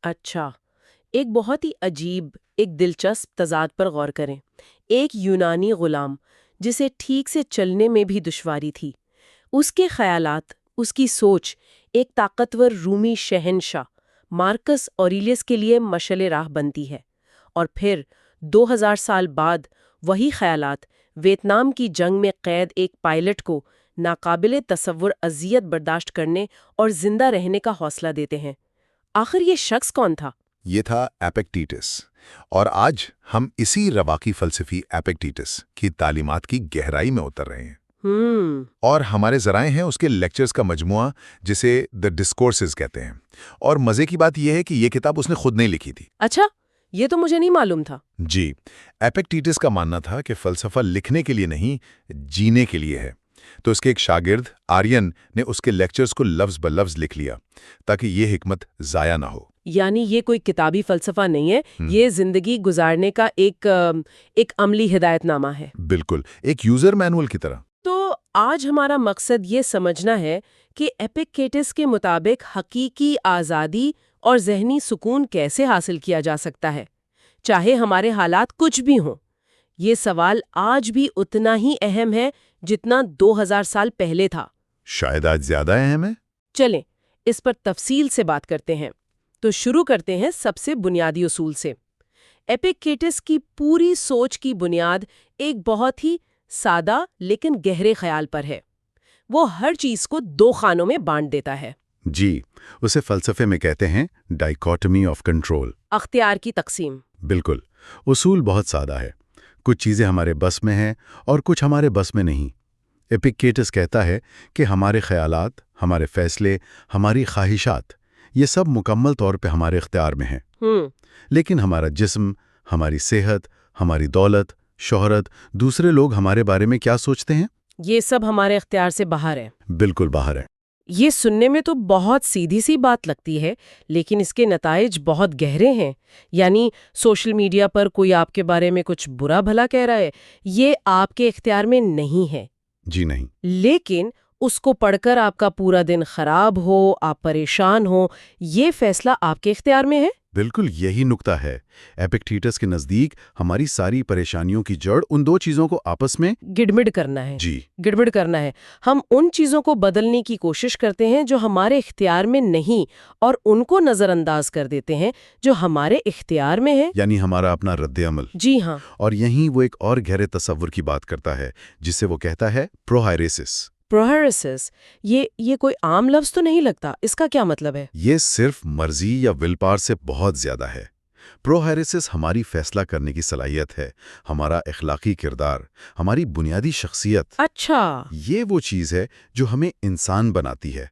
اچھا، ایک بہت ہی عجیب، ایک دلچسپ تضاد پر غور کریں۔ ایک یونانی غلام جسے ٹھیک سے چلنے میں بھی دشواری تھی، اس کے خیالات، اس کی سوچ ایک طاقتور رومی شہنشاہ مارکس اوریلیس کے لیے مشعل راہ بنتی ہے، اور پھر 2000 سال بعد وہی خیالات ویتنام کی جنگ میں قید ایک پائلٹ کو ناقابل تصور اذیت برداشت کرنے اور زندہ رہنے کا حوصلہ دیتے ہیں۔ آخر یہ شخص کون تھا؟ یہ تھا ایپکٹیٹس، اور آج ہم اسی رواقی فلسفی ایپکٹیٹس کی تعلیمات کی گہرائی میں اتر رہے ہیں۔ اور ہمارے ذرائع ہیں اس کے لیکچرز کا مجموعہ، جسے دی ڈسکورسز کہتے ہیں۔ اور مزے کی بات یہ ہے کہ یہ کتاب اس نے خود نہیں لکھی تھی۔ اچھا، یہ تو مجھے نہیں معلوم تھا۔ جی، ایپکٹیٹس کا ماننا تھا کہ فلسفہ لکھنے کے لیے نہیں، جینے کے لیے ہے۔ تو اس کے ایک شاگرد آرین نے اس کے لیکچرز کو لفظ بلفظ لکھ لیا تاکہ یہ حکمت ضائع نہ ہو۔ یعنی یہ کوئی کتابی فلسفہ نہیں ہے، یہ زندگی گزارنے کا ایک عملی ہدایت نامہ ہے۔ بالکل، ایک یوزر مینول کی طرح۔ تو آج ہمارا مقصد یہ سمجھنا ہے کہ ایپکٹیٹس کے مطابق حقیقی آزادی اور ذہنی سکون کیسے حاصل کیا جا سکتا ہے، چاہے ہمارے حالات کچھ بھی ہوں۔ یہ سوال آج بھی اتنا ہی اہم ہے جتنا 2000 سال پہلے تھا۔ شاید آج زیادہ اہم ہے۔ چلیں اس پر تفصیل سے بات کرتے ہیں۔ تو شروع کرتے ہیں سب سے بنیادی اصول سے۔ ایپکٹیٹس کی پوری سوچ کی بنیاد ایک بہت ہی سادہ لیکن گہرے خیال پر ہے۔ وہ ہر چیز کو دو خانوں میں بانٹ دیتا ہے۔ جی، اسے فلسفے میں کہتے ہیں ڈائیکوٹمی آف کنٹرول، اختیار کی تقسیم۔ بالکل، اصول بہت سادہ ہے۔ کچھ چیزیں ہمارے بس میں ہیں اور کچھ ہمارے بس میں نہیں۔ ایپکٹیٹس کہتا ہے کہ ہمارے خیالات، ہمارے فیصلے، ہماری خواہشات، یہ سب مکمل طور پہ ہمارے اختیار میں ہیں۔ لیکن ہمارا جسم، ہماری صحت، ہماری دولت، شہرت، دوسرے لوگ ہمارے بارے میں کیا سوچتے ہیں، یہ سب ہمارے اختیار سے باہر ہے۔ بالکل باہر ہے۔ یہ سننے میں تو بہت سیدھی سی بات لگتی ہے، لیکن اس کے نتائج بہت گہرے ہیں۔ یعنی سوشل میڈیا پر کوئی آپ کے بارے میں کچھ برا بھلا کہہ رہا ہے، یہ آپ کے اختیار میں نہیں ہے۔ جی نہیں۔ لیکن اس کو پڑھ کر آپ کا پورا دن خراب ہو، آپ پریشان ہو، یہ فیصلہ آپ کے اختیار میں ہے۔ بالکل یہی نکتہ ہے۔ ایپکٹیٹس کے نزدیک ہماری ساری پریشانیوں کی جڑ ان دو چیزوں کو آپس میں گڑبڑ کرنا ہے۔ جی، گڑبڑ کرنا ہے۔ ہم ان چیزوں کو بدلنے کی کوشش کرتے ہیں جو ہمارے اختیار میں نہیں، اور ان کو نظر انداز کر دیتے ہیں جو ہمارے اختیار میں ہے، یعنی ہمارا اپنا رد عمل۔ جی ہاں۔ اور یہیں وہ ایک اور گہرے تصور کی بات کرتا ہے جسے وہ کہتا ہے پروہائریسس۔ پروہیریسس، یہ کوئی عام لفظ تو نہیں لگتا، اس کا کیا مطلب ہے؟ یہ صرف مرضی یا ول پاور سے بہت زیادہ ہے۔ پروہائریسس ہماری فیصلہ کرنے کی صلاحیت ہے، ہمارا اخلاقی کردار، ہماری بنیادی شخصیت۔ اچھا۔ یہ وہ چیز ہے جو ہمیں انسان بناتی ہے۔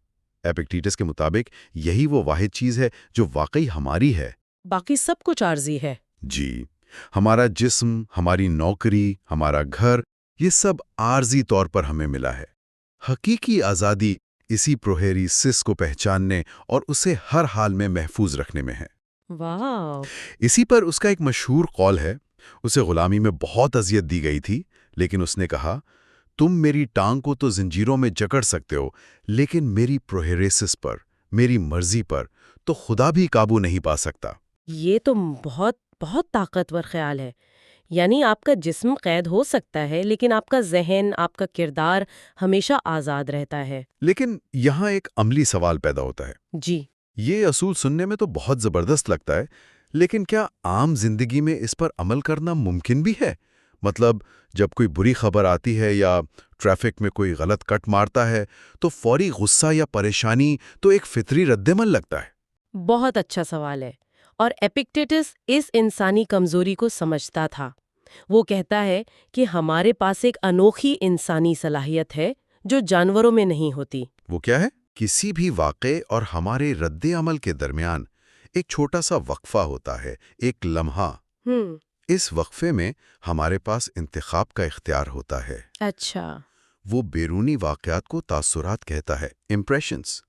ایپکٹیٹس کے مطابق یہی وہ واحد چیز ہے جو واقعی ہماری ہے۔ باقی سب کچھ عارضی ہے۔ جی، ہمارا جسم، ہماری نوکری، ہمارا گھر، یہ سب عارضی طور پر ہمیں ملا ہے۔ حقیقی آزادی اسی پروہیریسس کو پہچاننے اور اسے ہر حال میں محفوظ رکھنے میں ہے۔ واو۔ اسی پر اس کا ایک مشہور قول ہے۔ اسے غلامی میں بہت اذیت دی گئی تھی، لیکن اس نے کہا، تم میری ٹانگ کو تو زنجیروں میں جکڑ سکتے ہو، لیکن میری پروہیریسس پر، میری مرضی پر تو خدا بھی قابو نہیں پا سکتا۔ یہ تو بہت بہت طاقتور خیال ہے۔ یعنی آپ کا جسم قید ہو سکتا ہے، لیکن آپ کا ذہن، آپ کا کردار ہمیشہ آزاد رہتا ہے۔ لیکن یہاں ایک عملی سوال پیدا ہوتا ہے۔ جی۔ یہ اصول سننے میں تو بہت زبردست لگتا ہے، لیکن کیا عام زندگی میں اس پر عمل کرنا ممکن بھی ہے؟ مطلب جب کوئی بری خبر آتی ہے یا ٹریفک میں کوئی غلط کٹ مارتا ہے تو فوری غصہ یا پریشانی تو ایک فطری رد عمل لگتا ہے۔ بہت اچھا سوال ہے، اور ایپکٹیٹس اس انسانی کمزوری کو سمجھتا تھا۔ وہ کہتا ہے کہ ہمارے پاس ایک انوکھی انسانی صلاحیت ہے جو جانوروں میں نہیں ہوتی۔ وہ کیا ہے؟ کسی بھی واقعے اور ہمارے رد عمل کے درمیان ایک چھوٹا سا وقفہ ہوتا ہے، ایک لمحہ۔ اس وقفے میں ہمارے پاس انتخاب کا اختیار ہوتا ہے۔ اچھا۔ وہ بیرونی واقعات کو تاثرات کہتا ہے، امپریشنز۔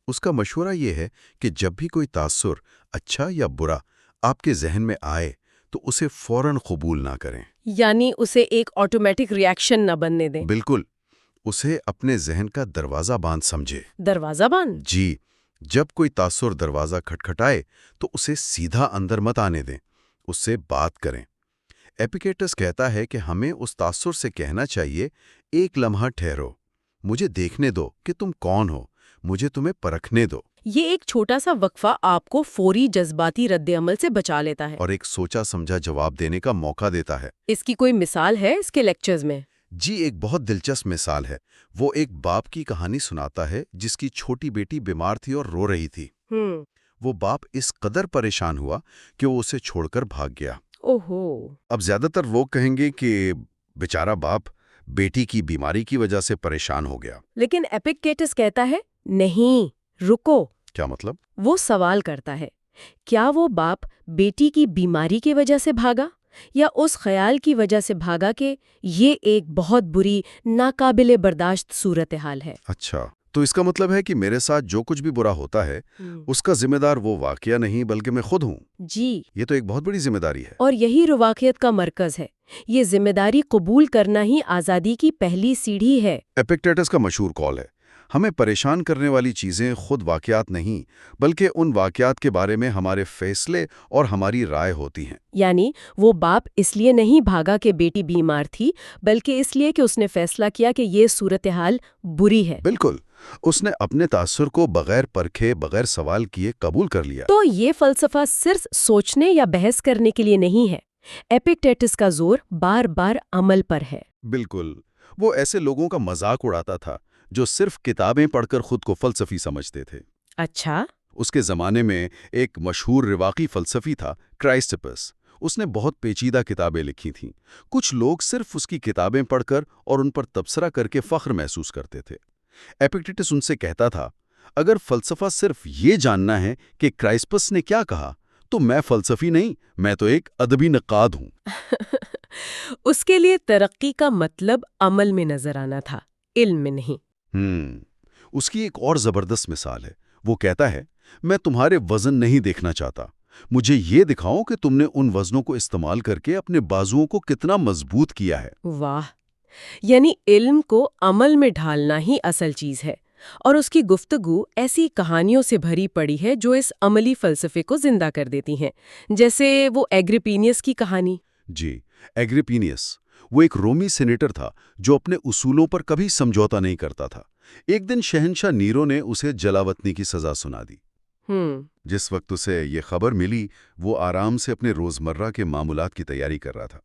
اس کا مشورہ یہ ہے کہ جب بھی کوئی تاثر، اچھا یا برا، آپ کے ذہن میں آئے تو اسے فوراً قبول نہ کریں۔ یعنی اسے ایک آٹومیٹک ری ایکشن نہ بننے دیں۔ بالکل، اسے اپنے ذہن کا دروازہ باندھ سمجھے۔ دروازہ بند؟ جی، جب کوئی تاثر دروازہ کھٹکھٹائے تو اسے سیدھا اندر مت آنے دیں، اس سے بات کریں۔ ایپیکٹس کہتا ہے کہ ہمیں اس تاثر سے کہنا چاہیے، ایک لمحہ ٹھہرو، مجھے دیکھنے دو کہ تم کون ہو، مجھے تمہیں پرکھنے دو۔ یہ ایک چھوٹا سا وقفہ آپ کو فوری جذباتی رد عمل سے بچا لیتا ہے، اور ایک سوچا سمجھا جواب دینے کا موقع دیتا ہے۔ اس کی کوئی مثال ہے اس کے لیکچرز میں؟ جی، ایک بہت دلچسپ مثال ہے۔ وہ ایک باپ کی کہانی سناتا ہے جس کی چھوٹی بیٹی بیمار تھی اور رو رہی تھی۔ وہ باپ اس قدر پریشان ہوا کہ وہ اسے چھوڑ کر بھاگ گیا۔ اوہو۔ اب زیادہ تر لوگ کہیں گے کہ بیچارہ باپ بیٹی کی بیماری کی وجہ سے پریشان ہو گیا۔ لیکن ایپیکٹس کہتا ہے نہیں، رکو۔ کیا مطلب؟ وہ سوال کرتا ہے، کیا وہ باپ بیٹی کی بیماری کی وجہ سے بھاگا، یا اس خیال کی وجہ سے بھاگا کہ یہ ایک بہت بری، ناقابل برداشت صورتحال ہے؟ اچھا، تو اس کا مطلب ہے کہ میرے ساتھ جو کچھ بھی برا ہوتا ہے اس کا ذمہ دار وہ واقعہ نہیں بلکہ میں خود ہوں۔ جی، یہ تو ایک بہت بڑی ذمہ داری ہے۔ اور یہی رواقیت کا مرکز ہے۔ یہ ذمہ داری قبول کرنا ہی آزادی کی پہلی سیڑھی ہے۔ ایپیکٹیٹس کا مشہور قول ہے، ہمیں پریشان کرنے والی چیزیں خود واقعات نہیں بلکہ ان واقعات کے بارے میں ہمارے فیصلے اور ہماری رائے ہوتی ہیں۔ یعنی وہ باپ اس لیے نہیں بھاگا کہ بیٹی بیمار تھی، بلکہ اس لیے کہ اس نے فیصلہ کیا کہ یہ صورتحال بری ہے۔ بالکل، اس نے اپنے تاثر کو بغیر پرکھے، بغیر سوال کیے قبول کر لیا۔ تو یہ فلسفہ صرف سوچنے یا بحث کرنے کے لیے نہیں ہے، ایپیکٹیٹس کا زور بار بار عمل پر ہے۔ بالکل، وہ ایسے لوگوں کا مذاق اڑاتا تھا جو صرف کتابیں پڑھ کر خود کو فلسفی سمجھتے تھے۔ اچھا۔ اس کے زمانے میں ایک مشہور رواقی فلسفی تھا، کرائسٹپس۔ اس نے بہت پیچیدہ کتابیں لکھی تھیں۔ کچھ لوگ صرف اس کی کتابیں پڑھ کر اور ان پر تبصرہ کر کے فخر محسوس کرتے تھے۔ ایپیکٹیٹس ان سے کہتا تھا، اگر فلسفہ صرف یہ جاننا ہے کہ کرائسپس نے کیا کہا تو میں فلسفی نہیں، میں تو ایک ادبی نقاد ہوں۔ اس کے لیے ترقی کا مطلب عمل میں نظر آنا تھا، علم میں نہیں۔ اس کی ایک اور زبردست مثال ہے۔ وہ کہتا ہے، میں تمہارے وزن نہیں دیکھنا چاہتا، مجھے یہ دکھاؤ کہ تم نے ان وزنوں کو استعمال کر کے اپنے بازوؤں کو کتنا مضبوط کیا ہے۔ واہ، یعنی علم کو عمل میں ڈھالنا ہی اصل چیز ہے، اور اس کی گفتگو ایسی کہانیوں سے بھری پڑی ہے جو اس عملی فلسفے کو زندہ کر دیتی ہیں، جیسے وہ ایگریپینیس کی کہانی۔ جی، ایگریپینیس، وہ ایک رومی سینیٹر تھا جو اپنے اصولوں پر کبھی سمجھوتا نہیں کرتا تھا۔ ایک دن شہنشاہ نیرو نے اسے جلاوطنی کی سزا سنا دی۔ جس وقت اسے یہ خبر ملی، وہ آرام سے اپنے روزمرہ کے معاملات کی تیاری کر رہا تھا۔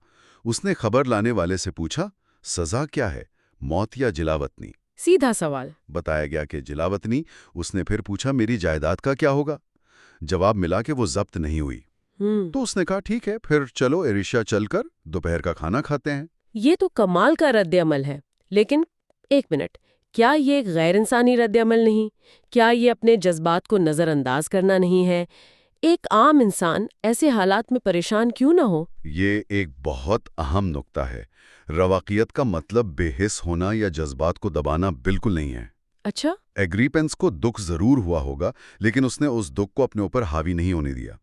اس نے خبر لانے والے سے پوچھا، سزا کیا ہے، موت یا جلاوطنی؟ سیدھا سوال۔ بتایا گیا کہ جلاوطنی۔ اس نے پھر پوچھا، میری جائیداد کا کیا ہوگا؟ جواب ملا کہ وہ ضبط نہیں ہوئی۔ تو اس نے کہا، ٹھیک ہے، پھر چلو ایریشیا چل کر دوپہر کا کھانا کھاتے ہیں۔ یہ تو کمال کا رد عمل ہے، لیکن ایک منٹ، کیا یہ غیر انسانی رد عمل نہیں؟ کیا یہ اپنے جذبات کو نظر انداز کرنا نہیں ہے؟ ایک عام انسان ایسے حالات میں پریشان کیوں نہ ہو؟ یہ ایک بہت اہم نقطہ ہے۔ رواقیت کا مطلب بے حس ہونا یا جذبات کو دبانا بالکل نہیں ہے۔ اچھا؟ ایگریپینس کو دکھ ضرور ہوا ہوگا، لیکن اس نے اس دکھ کو اپنے اوپر حاوی نہیں ہونے دیا۔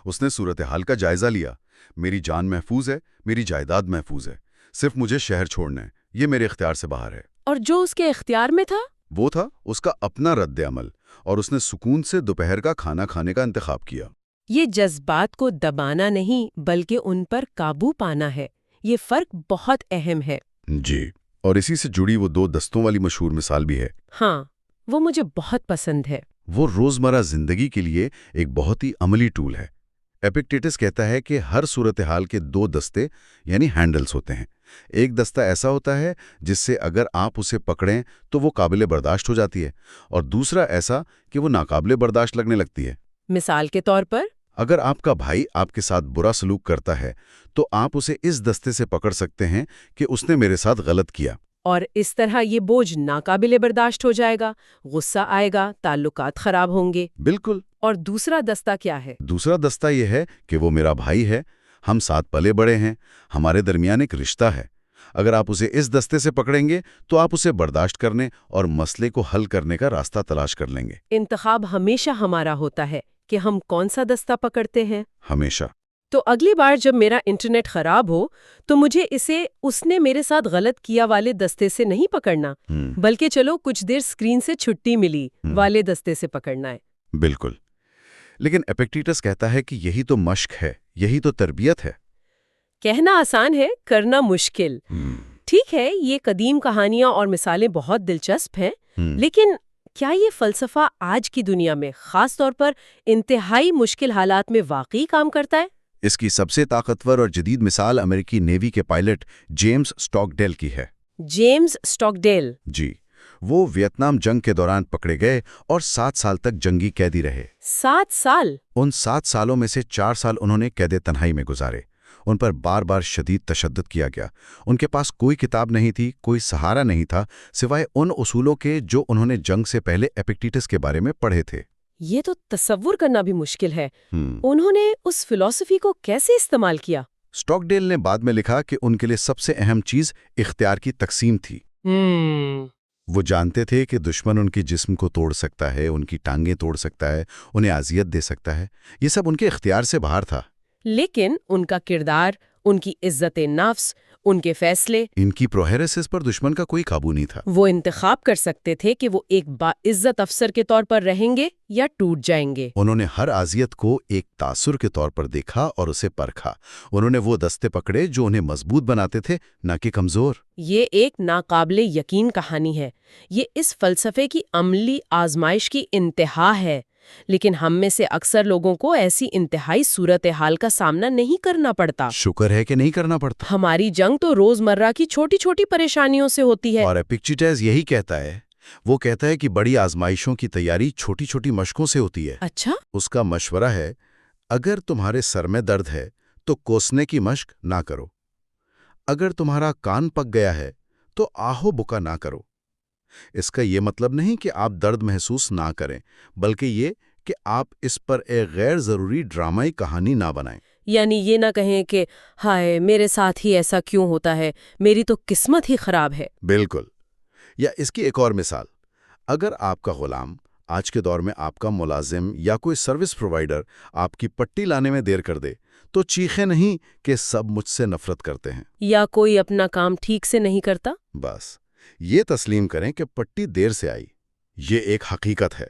اس نے صورتحال کا جائزہ لیا۔ میری جان محفوظ ہے، میری جائیداد محفوظ ہے، صرف مجھے شہر چھوڑنا ہے، یہ میرے اختیار سے باہر ہے۔ اور جو اس کے اختیار میں تھا؟ وہ تھا اس کا اپنا رد عمل، اور اس نے سکون سے دوپہر کا کھانا کھانے کا انتخاب کیا۔ یہ جذبات کو دبانا نہیں بلکہ ان پر قابو پانا ہے۔ یہ فرق بہت اہم ہے۔ جی، اور اسی سے جڑی وہ دو دستوں والی مشہور مثال بھی ہے۔ ہاں، وہ مجھے بہت پسند ہے۔ وہ روزمرہ زندگی کے لیے ایک بہت ہی عملی ٹول ہے۔ ایپیکٹیٹس کہتا ہے کہ ہر صورتحال کے دو دستے یعنی ہینڈلز ہوتے ہیں۔ ایک دستہ ایسا ہوتا ہے جس سے اگر آپ اسے پکڑیں تو وہ قابل برداشت ہو جاتی ہے، اور دوسرا ایسا کہ وہ ناقابل برداشت لگنے لگتی ہے۔ مثال کے طور پر، اگر آپ کا بھائی آپ کے ساتھ برا سلوک کرتا ہے تو آپ اسے اس دستے سے پکڑ سکتے ہیں کہ اس نے میرے ساتھ غلط کیا، اور اس طرح یہ بوجھ ناقابل برداشت ہو جائے گا، غصہ آئے گا، تعلقات خراب ہوں گے۔ بالکل۔ اور دوسرا دستہ کیا ہے؟ دوسرا دستہ یہ ہے کہ وہ میرا بھائی ہے، ہم ساتھ پلے بڑے ہیں، ہمارے درمیان ایک رشتہ ہے۔ اگر آپ اسے اس دستے سے پکڑیں گے تو آپ اسے برداشت کرنے اور مسئلے کو حل کرنے کا راستہ تلاش کر لیں گے۔ انتخاب ہمیشہ ہمارا ہوتا ہے کہ ہم کون سا دستہ پکڑتے ہیں۔ ہمیشہ۔ تو اگلی بار جب میرا انٹرنیٹ خراب ہو تو مجھے اسے اس نے میرے ساتھ غلط کیا والے دستے سے نہیں پکڑنا، بلکہ چلو کچھ دیر اسکرین سے چھٹی ملی والے دستے سے پکڑنا ہے۔ بالکل. لیکن ایپکٹیٹس کہتا ہے کہ یہی تو مشق ہے، یہی تو تربیت ہے. کہنا آسان ہے، کرنا مشکل. ٹھیک ہے، یہ قدیم کہانیاں اور مثالیں بہت دلچسپ ہیں، لیکن کیا یہ فلسفہ آج کی دنیا میں خاص طور پر انتہائی مشکل حالات میں واقعی کام کرتا ہے؟ اس کی سب سے طاقتور اور جدید مثال امریکی نیوی کے پائلٹ جیمز اسٹاکڈیل کی ہے. جیمز اسٹاکڈیل. جی، وہ ویتنام جنگ کے دوران پکڑے گئے اور 7 سال تک جنگی قیدی رہے. 7 سال؟ ان 7 سالوں میں سے 4 سال انہوں نے قید تنہائی میں گزارے. ان پر بار بار شدید تشدد کیا گیا. ان کے پاس کوئی کتاب نہیں تھی، کوئی سہارا نہیں تھا، سوائے ان اصولوں کے جو انہوں نے جنگ سے پہلے ایپکٹیٹس کے بارے میں پڑھے تھے. یہ تو تصور کرنا بھی مشکل ہے. انہوں نے اس فلسفی کو کیسے استعمال کیا؟ اسٹاکڈیل نے بعد میں لکھا کہ ان کے لیے سب سے اہم چیز اختیار کی تقسیم تھی. وہ جانتے تھے کہ دشمن ان کے جسم کو توڑ سکتا ہے، ان کی ٹانگیں توڑ سکتا ہے، انہیں اذیت دے سکتا ہے. یہ سب ان کے اختیار سے باہر تھا. لیکن ان کا کردار، ان کی عزت نفس، ان کے فیصلے، ان کی پروہیریسس پر دشمن کا کوئی قابو نہیں تھا. وہ انتخاب کر سکتے تھے کہ وہ ایک باعزت افسر کے طور پر رہیں گے یا ٹوٹ جائیں گے. انہوں نے ہر اذیت کو ایک تاثر کے طور پر دیکھا اور اسے پرکھا. انہوں نے وہ دستے پکڑے جو انہیں مضبوط بناتے تھے، نہ کہ کمزور. یہ ایک ناقابل یقین کہانی ہے. یہ اس فلسفے کی عملی آزمائش کی انتہا ہے. لیکن ہم میں سے اکثر لوگوں کو ایسی انتہائی صورتحال کا سامنا نہیں کرنا پڑتا. شکر ہے کہ نہیں کرنا پڑتا. ہماری جنگ تو روزمرہ کی چھوٹی چھوٹی پریشانیوں سے ہوتی ہے. اور ایپکٹیٹس یہی کہتا ہے. وہ کہتا ہے کہ بڑی آزمائشوں کی تیاری چھوٹی چھوٹی مشقوں سے ہوتی ہے. اچھا؟ اس کا مشورہ ہے، اگر تمہارے سر میں درد ہے تو کوسنے کی مشق نہ کرو. اگر تمہارا کان پک گیا ہے تو آہو بکا نہ کرو. اس کا یہ مطلب نہیں کہ آپ درد محسوس نہ کریں، بلکہ یہ کہ آپ اس پر ایک غیر ضروری ڈرامائی کہانی نہ بنائیں. یعنی یہ نہ کہیں کہ ہائے میرے ساتھ ہی ایسا کیوں ہوتا ہے، میری تو قسمت ہی خراب ہے. بالکل. یا اس کی ایک اور مثال، اگر آپ کا غلام، آج کے دور میں آپ کا ملازم یا کوئی سروس پرووائیڈر آپ کی پٹی لانے میں دیر کر دے تو چیخیں نہیں کہ سب مجھ سے نفرت کرتے ہیں، یا کوئی اپنا کام ٹھیک سے نہیں کرتا. بس یہ تسلیم کریں کہ پٹی دیر سے آئی. یہ ایک حقیقت ہے.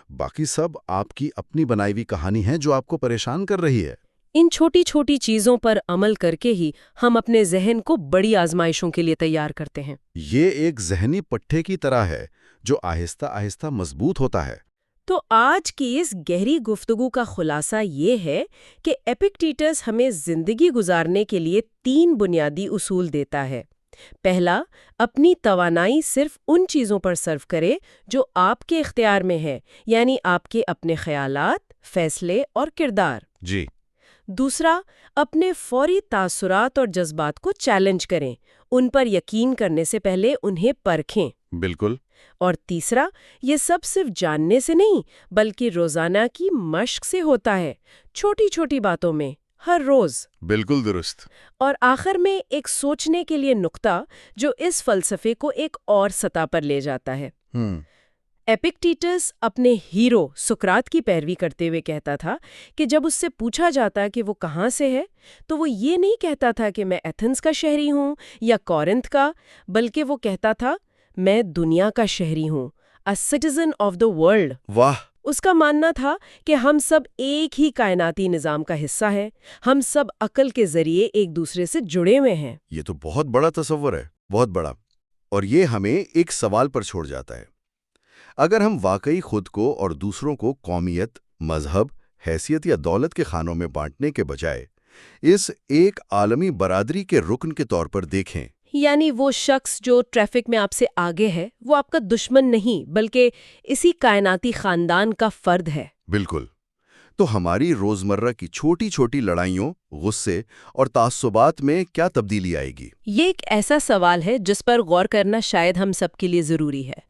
باقی سب آپ کی اپنی بنائی ہوئی کہانی ہے جو آپ کو پریشان کر رہی ہے. ان چھوٹی چھوٹی چیزوں پر عمل کر کے ہی ہم اپنے ذہن کو بڑی آزمائشوں کے لیے تیار کرتے ہیں. یہ ایک ذہنی پٹھے کی طرح ہے جو آہستہ آہستہ مضبوط ہوتا ہے. تو آج کی اس گہری گفتگو کا خلاصہ یہ ہے کہ ایپکٹیٹس ہمیں زندگی گزارنے کے لیے 3 بنیادی اصول دیتا ہے. پہلا، اپنی توانائی صرف ان چیزوں پر صرف کرے جو آپ کے اختیار میں ہے، یعنی آپ کے اپنے خیالات، فیصلے اور کردار. جی. دوسرا، اپنے فوری تاثرات اور جذبات کو چیلنج کریں، ان پر یقین کرنے سے پہلے انہیں پرکھیں. بالکل. اور تیسرا، یہ سب صرف جاننے سے نہیں بلکہ روزانہ کی مشق سے ہوتا ہے، چھوٹی چھوٹی باتوں میں، ہر روز. بالکل درست. اور آخر میں ایک سوچنے کے لیے نقطہ جو اس فلسفے کو ایک اور سطح پر لے جاتا ہے. ایپکٹیٹس اپنے ہیرو سقراط کی پیروی کرتے ہوئے کہتا تھا کہ جب اس سے پوچھا جاتا کہ وہ کہاں سے ہے تو وہ یہ نہیں کہتا تھا کہ میں ایتھنز کا شہری ہوں یا کورنتھ کا، بلکہ وہ کہتا تھا میں دنیا کا شہری ہوں، a citizen of the world. واہ. اس کا ماننا تھا کہ ہم سب ایک ہی کائناتی نظام کا حصہ ہیں، ہم سب عقل کے ذریعے ایک دوسرے سے جڑے ہوئے ہیں. یہ تو بہت بڑا تصور ہے، بہت بڑا. اور یہ ہمیں ایک سوال پر چھوڑ جاتا ہے. اگر ہم واقعی خود کو اور دوسروں کو قومیت، مذہب، حیثیت یا دولت کے خانوں میں بانٹنے کے بجائے اس ایک عالمی برادری کے رکن کے طور پر دیکھیں، یعنی وہ شخص جو ٹریفک میں آپ سے آگے ہے وہ آپ کا دشمن نہیں بلکہ اسی کائناتی خاندان کا فرد ہے. بالکل. تو ہماری روزمرہ کی چھوٹی چھوٹی لڑائیوں، غصے اور تعصبات میں کیا تبدیلی آئے گی؟ یہ ایک ایسا سوال ہے جس پر غور کرنا شاید ہم سب کے لیے ضروری ہے.